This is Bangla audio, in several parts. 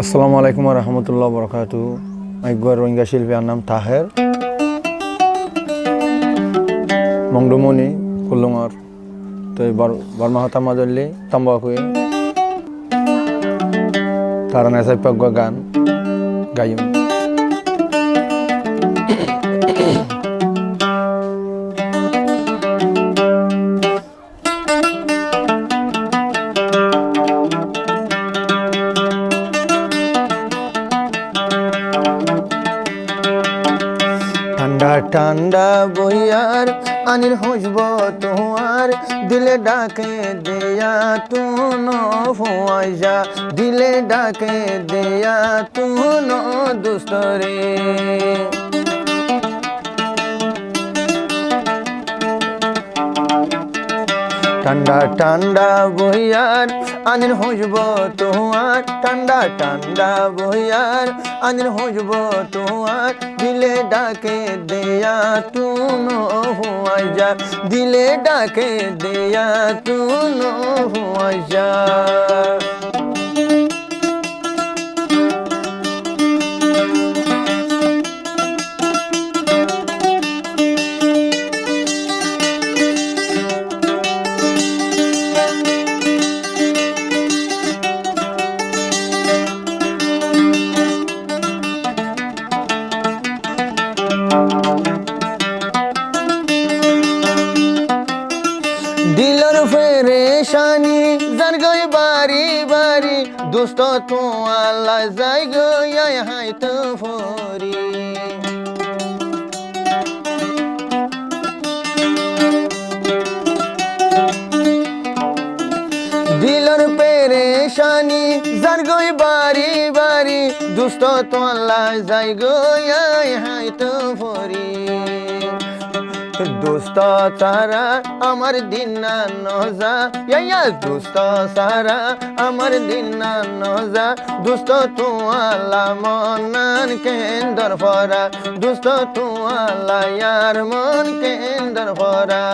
আসসালামু আলাইকুম ওয়া রাহমাতুল্লাহি ওয়া বারাকাতুহু। একবার রোহিঙ্গা শিল্পীর নাম তাহের মংডুমনি কুলুঙর তো বর্মা হতা মাজল্লি তম্বাকুয়ে তারা নেসাই পাগা গান গায়ুম। ঠান্ডা ঠান্ডা বইয়ার আনির হসব তোমার দিলে ডাকে দেয়া তুন ফুয়াই যা দিলে ডাকে দেয়া তুন দুস্তরে ঠান্ডা ঠান্ডা বইয়ার আনির হসব তোমার ঠান্ডা ঠান্ডা বইয়ার আনির হসব তোমার দিলে ডাকে দেয়া তুন হুয়াই যা দিলে ডাকে দেয়া তুন হুয়াই যা। দিলর ফেরেশানি জান গই বাড়ি বাড়ি দোস্ত তো আল্লাহ যাই গই হাই তো ফরি দিলর পেরেশানি জান গই বাড়ি বাড়ি দোস্ত তো আল্লাহ যাই গই হাই তো ফরি দোস্ত সারা আমার দিন না নজা ইয়া দোস্ত সারা আমার দিন না নজা দোস্ত তু আল্লাহ মনান কেন্দর ফরা দোস্ত তু আল্লাহ ইয়ার মন কেন্দর ফরা।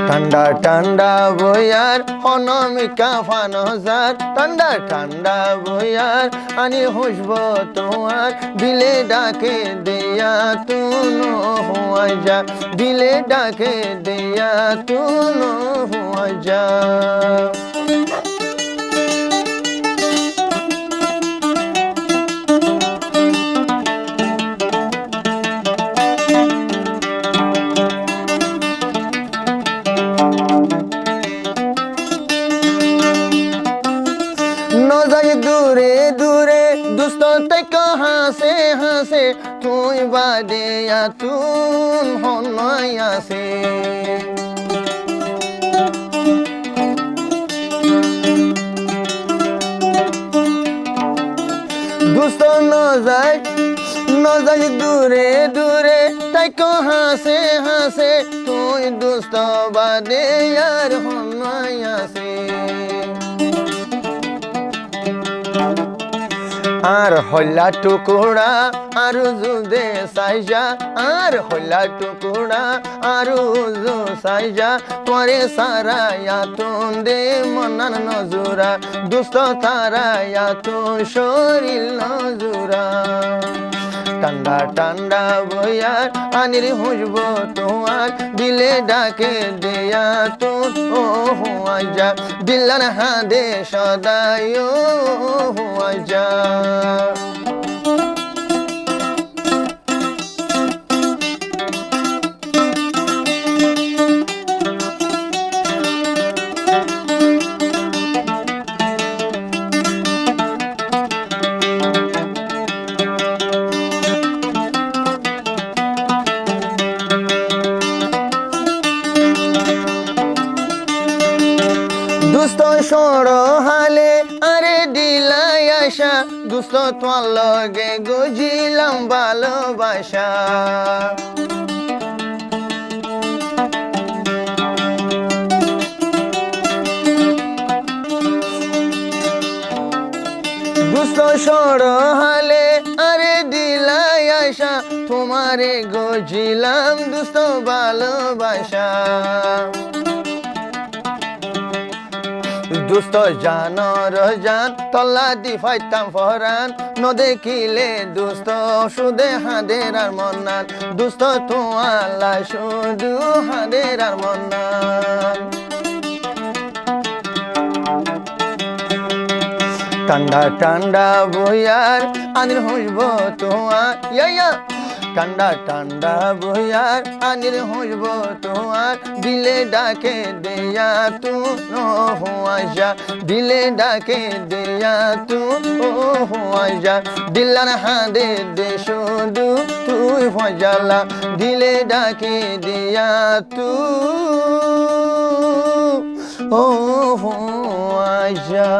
ঠান্ডা ঠান্ডা বইয়ার অনমিকা ফানজার ঠান্ডা ঠান্ডা বইয়ার আনি হসব তোমার দিলে ডাকে দেয়া তুন হুয়াই যা দিলে ডাকে দেয়া তুন হুয়াই যা। দূরে দূরে দুস্ত হাসে হাসে তুই বাদে তুন হনয় আসে দুস্ত নজাই নজাই দূরে দূরে তাই হাসে হাসে তুই দুস্ত বাদে আর হনয় আসে আর হল্লা টুকুড়া আর জুদে সাইজা আর হল্লা টুকুড়া আর জু সাইজা তোরে সারায়া তুন দে মনান নজুরা দুস্ত তারায়া তুন শরীর নজুরা। ঠান্ডা ঠান্ডা বইয়ার আনির হুসব তোমার দিলে ডাকে দেয়া তুন ও হুয়াই যা দিল্লার হাদে সদাই ও হুয়াই যা। দুস্ত সড় হালে আরে দিলাই আশা দুস্ত তোমার লগে গজিলাম ভালোবাসা দুস্ত সড় হালে আরে দিলাই আশা তোমারে গজিলাম দুস্ত ভালোবাসা। দুষ্ট জানর জান তল্লা দি ফাইতাম ফরান ন দেখিলে দুষ্ট সুদে হাদের আর মন্নান দুষ্ট তোয়ালা শুধু হাদের আর মন্নান ঠান্ডা ঠান্ডা বইয়ার আনির হইব তোমার ইয়া ঠান্ডা ঠান্ডা বইয়ার আনির হইব তোমার দিলে ডাকে দেয়া তু হুয়াইয়া দিলে ডাকে দেয়া তু হুয়াইয়া দিলার হাদে দে শুধু তুই হজালা দিলে ডাকে দেয়া তু হুয়াইয়া